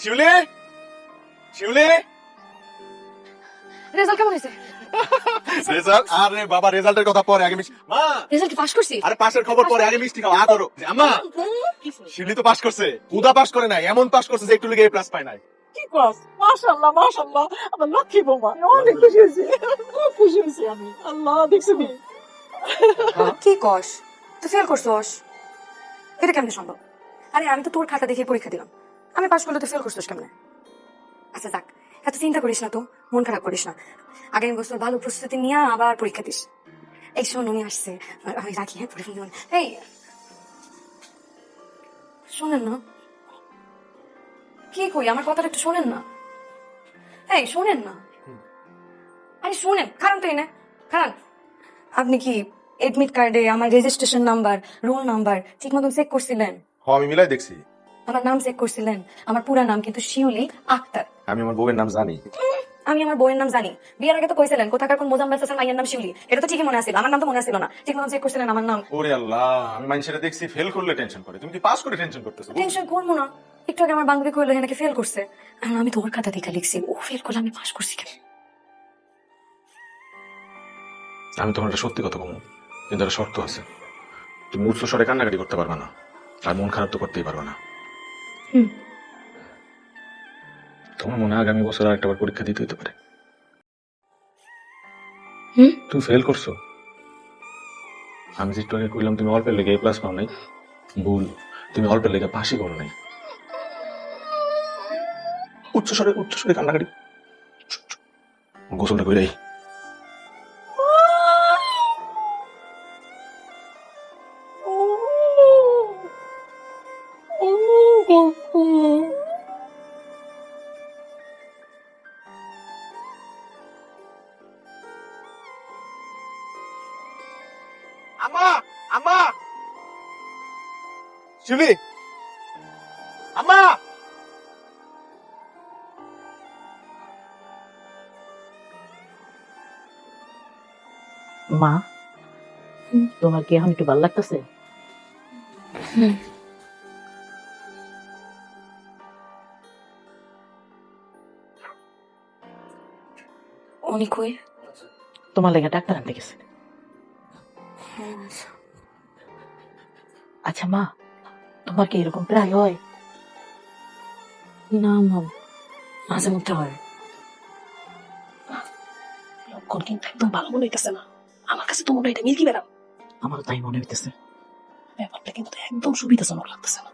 শিউলি, শিউলি, result কেমন হয়েছে? Result? আরে বাবা, রেজাল্টের কথা পরে, আগে মা, রেজাল্ট কি পাস করছি? আরে পাশের খবর পরে, আগে মিষ্টি খাও। করো আম্মা, শিউলি তো পাস করছে, উদা পাস করে নাই, এমন পাস করছে যে একটু লিগে প্লাস পায় নাই। কি কস? মাশাআল্লাহ মাশাআল্লাহ, আমার লক্ষ্মী বৌমা, অনেক খুশি হয়েছি, খুব খুশি হয়েছি আমি। আল্লাহ দেখছি নি। কি কস? তুই ফেল করছস? এটা কেমনে সম্ভব? আরে আমি তো তোর খাতা দেখে পরীক্ষা দিলাম, আমি পাস করলে তুই ফেল করছস কেমনে? আচ্ছা যাক, এত চিন্তা করিস না তো, মন খারাপ করিস না। আগামী বছর ভালো প্রস্তুতি নিয়ে আবার পরীক্ষা দিস। এই শোন, উনি আসছে, আমি রাখি। হ্যাঁ, পরে ফোন দিবেন। এই শোনেন না, কি কই, আমার কথাটা একটু শোনেন না। এই শোনেন না, আরে শোনেন, কারণ তো এনে কারণ আপনি কি এডমিট কার্ডে আমার রেজিস্ট্রেশন নাম্বার, রোল নাম্বার ঠিক মতন চেক করছিলেন? আমি মিলাই দেখছি। আমার নাম চেক করছিলেন? আমার পুরা নাম কিন্তু শিউলি আক্তার। আমি আমার বউয়ের নাম জানি। আমি আমার বউয়ের নাম জানি, বিয়ের আগে তো কইছিলেন কোথাকার কোন মোজাম্মেল হাসান মাইয়ের নাম শিউলি, এটা তো ঠিকই মনে আছিল, আমার নাম তো মনে আছিল না। ঠিক মতন চেক করছিলেন আমার নাম? ওরে আল্লাহ, আমি মানুষেরা দেখছি ফেল করলে টেনশন করে, তুমি কি পাস করে টেনশন করতেছো? টেনশন করবো না? একটু আগে আমার বান্ধবী কইলো নাকি ফেল করছে, আর আমি তোমার খাতা দেখা লিখছি, ও ফেল করলে আমি পাস করছি কেন? আমি তোমার একটা সত্যি কথা বলবো, কিন্তু একটা শর্ত আছে। তুমি উচ্চ স্বরে কান্নাকাটি করতে পারবে না, আর মন খারাপ তো করতেই পারবে না। হুম। তোমার মনে হয় আগামী বছর আরেকটা বার পরীক্ষা দিতে হতে পারে। হুম? তুমি ফেল করছো, আমি যে একটু আগে কইলাম তুমি অল্পের লেগে এ প্লাস পাও নাই, ভুল। তুমি অল্পের লেগে পাশই করো নাই। উচ্চ স্বরে কান্নাকাটি। গোসলটা কইরাই। আম্মা, আম্মা, শিউলি, আম্মা। মা, তোমার কি এখন একটু ভালো লাগতেছে? উনি কই? তোমার লেগে ডাক্তার আনতে গেছে। আচ্ছা মা, তোমার কি এরকম প্রায় হয়? না মা, মাঝে মধ্যে হয়। লক্ষণ কিন্তু একদম ভালো মনে হইতেছে না, আমার কাছে তো মনে হয় এটা মিল্কি ম্যাডাম। আমারও তাই মনে হইতেছে, ব্যাপারটা কিন্তু একদম সুবিধাজনক লাগতেছে না।